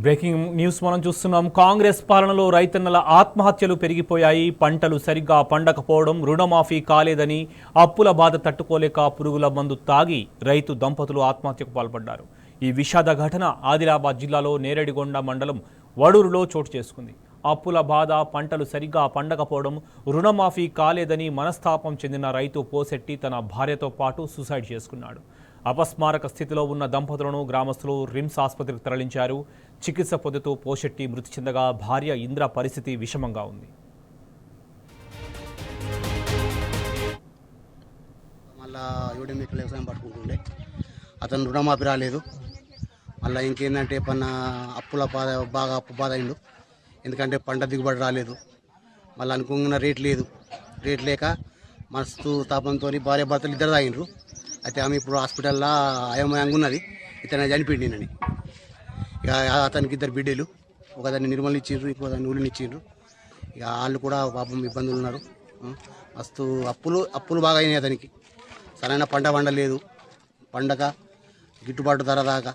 Breaking news మనం చూస్తున్నాం. కాంగ్రెస్ పాలనలో రైతన్నల ఆత్మహత్యలు పెరిగిపోయాయి. పంటలు సరిగ్గా పండకపోవడం, రుణమాఫీ కాలేదని, అప్పుల బాధ తట్టుకోలేక పురుగుల మందు తాగి రైతు దంపతులు ఆత్మహత్యకు పాల్పడ్డారు. ఈ విషాద ఘటన ఆదిలాబాద్ జిల్లాలో నేరేడిగొండ మండలం వడూరులో చోటు చేసుకుంది. అప్పుల బాధ, పంటలు సరిగ్గా పండకపోవడం, రుణమాఫీ కాలేదని మనస్తాపం చెందిన రైతు పోసెట్టి తన భార్యతో పాటు సూసైడ్ చేసుకున్నాడు. అపస్మారక స్థితిలో ఉన్న దంపతులను గ్రామస్తులు రిమ్స్ ఆసుపత్రికి తరలించారు. చికిత్స పొందుతూ పోషెట్టి మృతి చెందగా భార్య ఇంద్ర పరిస్థితి విషమంగా ఉంది. మళ్ళా యూడెమిక్ వ్యవసాయం పట్టుకుంటుండే అతను రుణమాఫీ రాలేదు. మళ్ళీ ఇంకేందంటే పన్న అప్పుల బాగా అప్పు బాధ అయిండు. ఎందుకంటే పంట దిగుబడి రాలేదు. మళ్ళీ అనుకున్న రేట్ లేదు. రేట్ లేక మస్తు తాపంతో భార్య భర్తలు ఇద్దరు తాగినరు. అయితే ఆమె ఇప్పుడు హాస్పిటల్లో అయమయంగా ఉన్నది. ఇతను చనిపోయింది. ఇక అతనికి ఇద్దరు బిడ్డలు, ఒకదాన్ని నిర్మల్ని ఇచ్చిండ్రు, ఇంకోదాన్ని ఊళ్ళని ఇచ్చిండ్రు. ఇక వాళ్ళు కూడా పాపం ఇబ్బందులు ఉన్నారు. మస్తు అప్పులు బాగా అయినాయి అతనికి. సరైన పంట పండలేదు. పండగ గిట్టుబాటు ధర దాకా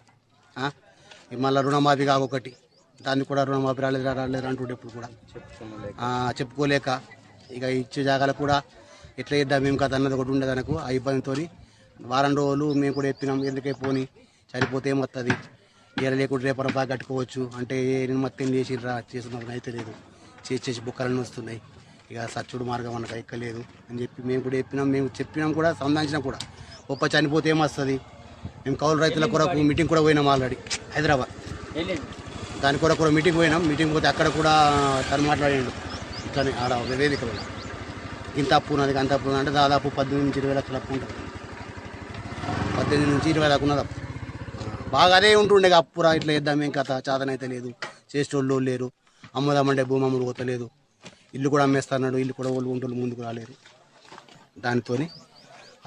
మళ్ళీ రుణమాఫీ కాకొకటి, దాన్ని కూడా రుణమాఫీ రాలేదు అంటుండే. ఇప్పుడు కూడా చెప్పుకోలేక ఇక ఇచ్చే జాగాలకు కూడా ఎట్లా చేద్దాం మేము కథ అన్నది ఒకటి ఉండేది. అనకు ఆ ఇబ్బందితో వారం రోజులు మేము కూడా చెప్పినాం, ఎందుకే పోని చనిపోతే ఏమొస్తుంది, ఇలా లేకుండా రేపటి బాగా కట్టుకోవచ్చు అంటే మొత్తం చేసిర్రా చేస్తున్నారు. అయితే లేదు, చేసి బుక్కలన్నీ వస్తున్నాయి. ఇక సచ్చుడు మార్గం మనకు ఎక్కలేదు అని చెప్పి మేము కూడా చెప్పినాం కూడా సంధానించినాం కూడా. గొప్ప చనిపోతే ఏమొస్తుంది, మేము కౌలు రైతుల కొరకు మీటింగ్ కూడా పోయినాం ఆల్రెడీ హైదరాబాద్. దాని కొరకు కూడా మీటింగ్ పోయినాం. మీటింగ్ పోతే అక్కడ కూడా తను మాట్లాడాడు ఇట్లా ఆడ వేదికలో ఇంత అప్పు ఉన్నది అంత అప్పు అంటే దాదాపు 18 నుంచి 20 లక్షల అప్పు ఉంటుంది. 18 నుంచి 20 దాకా ఉన్నది అప్పు. బాగా అదే ఉంటుండే అప్పురా ఇట్లా చేద్దాం ఏం కథ, చాదనైతే లేదు, చేసేటోళ్ళు లేరు, అమ్ముదామంటే భూమి అమ్ముడు పోతలేదు, ఇల్లు కూడా అమ్మేస్తున్నాడు, ఇల్లు కూడా వాళ్ళు ఉంటూ ముందుకు రాలేరు. దానితో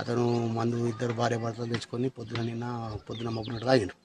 అతను మందు ఇద్దరు భార్య భర్తలు తెచ్చుకొని పొద్దున మబ్బునట్టు తాగిండు.